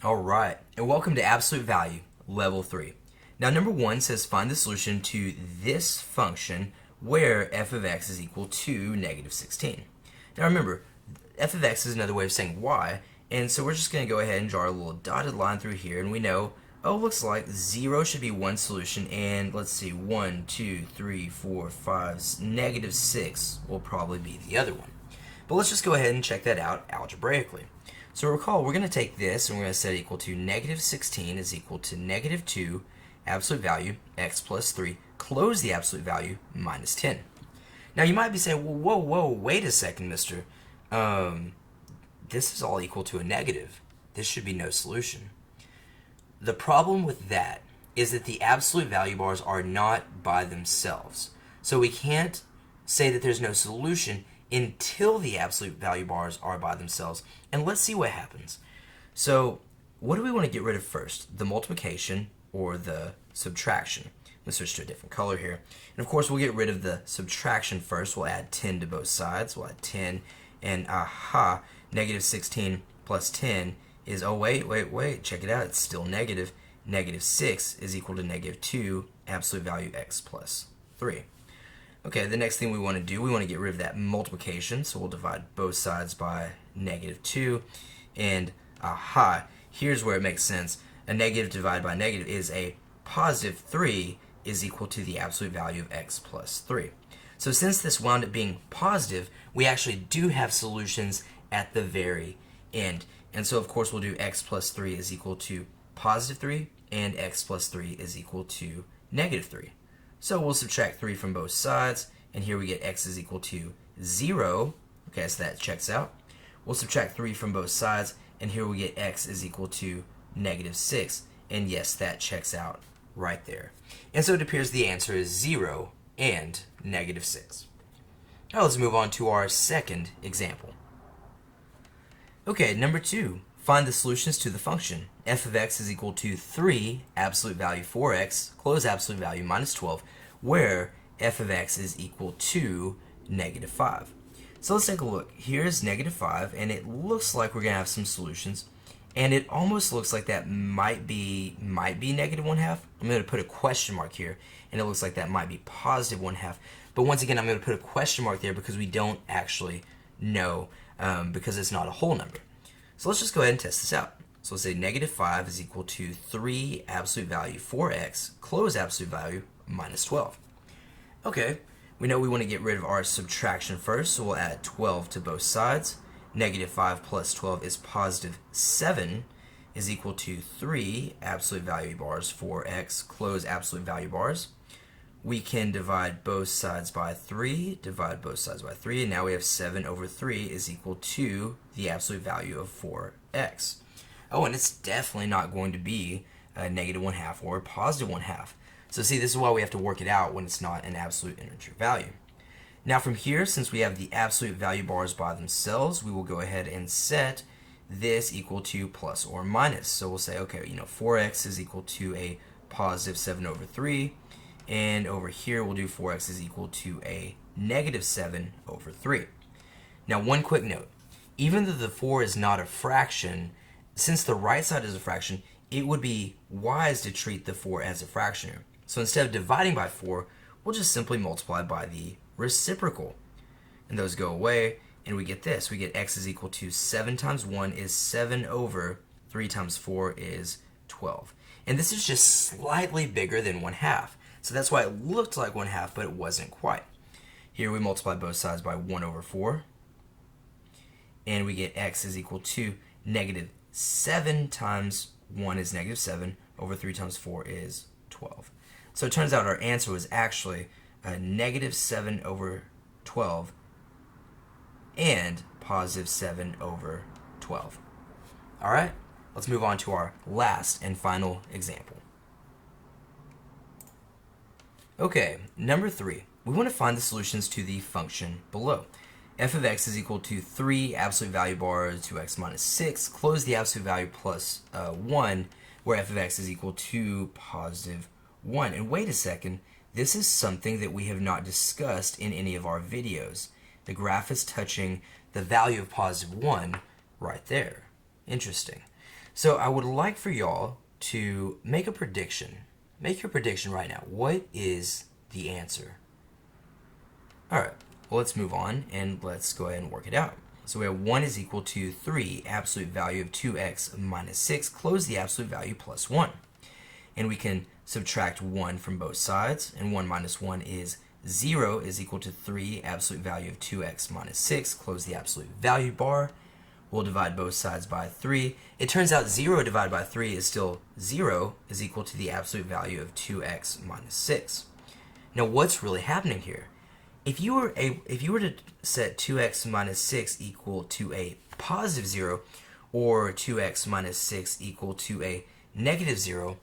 Alright, and welcome to Absolute Value, Level 3. Now number 1 says find the solution to this function where f of x is equal to negative 16. Now remember, f of x is another way of saying y, and so we're just going to go ahead and draw a little dotted line through here, and we know, oh, looks like 0 should be one solution, and let's see, 1, 2, 3, 4, 5, negative 6 will probably be the other one. But let's just go ahead and check that out algebraically. So recall, we're going to take this and we're going to set it equal to negative 16 is equal to negative 2, absolute value, x plus 3, close the absolute value, minus 10. Now you might be saying, well, whoa, wait a second, mister. This is all equal to a negative. This should be no solution. The problem with that is that the absolute value bars are not by themselves. So we can't say that there's no solution until the absolute value bars are by themselves. And let's see what happens. So what do we want to get rid of first? The multiplication or the subtraction? Let's switch to a different color here. And of course we'll get rid of the subtraction first. We'll add 10 to both sides. We'll add 10 and aha, negative 16 plus 10 is, oh wait, check it out, it's still negative. Negative 6 is equal to negative 2, absolute value x plus 3. Okay, the next thing we want to do, we want to get rid of that multiplication, so we'll divide both sides by negative 2, and aha, here's where it makes sense. A negative divided by negative is a positive 3 is equal to the absolute value of x plus 3. So since this wound up being positive, we actually do have solutions at the very end. And so of course we'll do x plus 3 is equal to positive 3, and x plus 3 is equal to negative 3. So we'll subtract 3 from both sides, and here we get x is equal to 0. Okay, so that checks out. We'll subtract 3 from both sides, and here we get x is equal to negative 6. And yes, that checks out right there. And so it appears the answer is 0 and negative 6. Now let's move on to our second example. Okay, number 2. Find the solutions to the function f of x is equal to 3, absolute value 4x, close absolute value minus 12, where f of x is equal to negative 5. So let's take a look. Here's negative 5, and it looks like we're going to have some solutions, and it almost looks like that might be negative 1/2. I'm going to put a question mark here, and it looks like that might be positive 1/2. But once again, I'm going to put a question mark there because we don't actually know, because it's not a whole number. So let's just go ahead and test this out. So let's say negative 5 is equal to 3 absolute value 4x, close absolute value minus 12. Okay, we know we want to get rid of our subtraction first, so we'll add 12 to both sides. Negative 5 plus 12 is positive 7 is equal to 3 absolute value bars 4x, close absolute value bars. We can divide both sides by 3, and now we have 7 over 3 is equal to the absolute value of 4x. Oh, and it's definitely not going to be a negative 1/2 or a positive 1/2. So see, this is why we have to work it out when it's not an absolute integer value. Now from here, since we have the absolute value bars by themselves, we will go ahead and set this equal to plus or minus. So we'll say, okay, 4x is equal to a positive 7 over 3, and over here we'll do 4x is equal to a negative 7 over 3. Now one quick note, even though the 4 is not a fraction, since the right side is a fraction, it would be wise to treat the 4 as a fraction here. So instead of dividing by 4, we'll just simply multiply by the reciprocal. And those go away, and we get this. We get x is equal to 7 times 1 is 7 over 3 times 4 is 12. And this is just slightly bigger than 1/2. So that's why it looked like 1/2, but it wasn't quite. Here we multiply both sides by 1 over 4, and we get x is equal to negative 7 times 1 is negative 7 over 3 times 4 is 12. So it turns out our answer was actually negative 7 over 12 and positive 7 over 12. All right, let's move on to our last and final example. Okay, number 3. We want to find the solutions to the function below. F of x is equal to 3 absolute value bars 2x minus 6, close the absolute value plus 1, where f of x is equal to positive 1. And wait a second, this is something that we have not discussed in any of our videos. The graph is touching the value of positive 1 right there. Interesting. So I would like for y'all to make a prediction. Make your prediction right now. What is the answer? All right, well, let's move on and let's go ahead and work it out. So we have 1 is equal to 3, absolute value of 2x minus 6, close the absolute value plus 1. And we can subtract 1 from both sides, and 1 minus 1 is 0 is equal to 3, absolute value of 2x minus 6, close the absolute value bar. We'll divide both sides by 3. It turns out 0 divided by 3 is still 0 is equal to the absolute value of 2x minus 6. Now what's really happening here? If you were to set 2x minus 6 equal to a positive 0 or 2x minus 6 equal to a negative 0,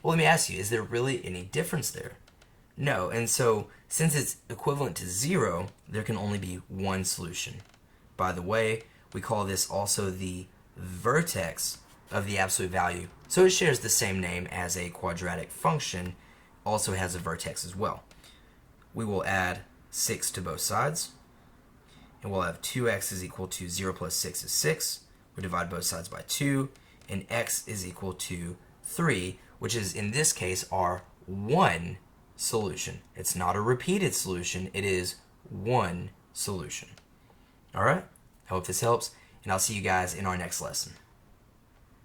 well, let me ask you, is there really any difference there? No, and so since it's equivalent to 0, there can only be one solution. By the way, we call this also the vertex of the absolute value. So it shares the same name as a quadratic function, also has a vertex as well. We will add 6 to both sides, and we'll have 2x is equal to 0 plus 6 is 6. We divide both sides by 2, and x is equal to 3, which is in this case our one solution. It's not a repeated solution, it is one solution. All right, I hope this helps, and I'll see you guys in our next lesson.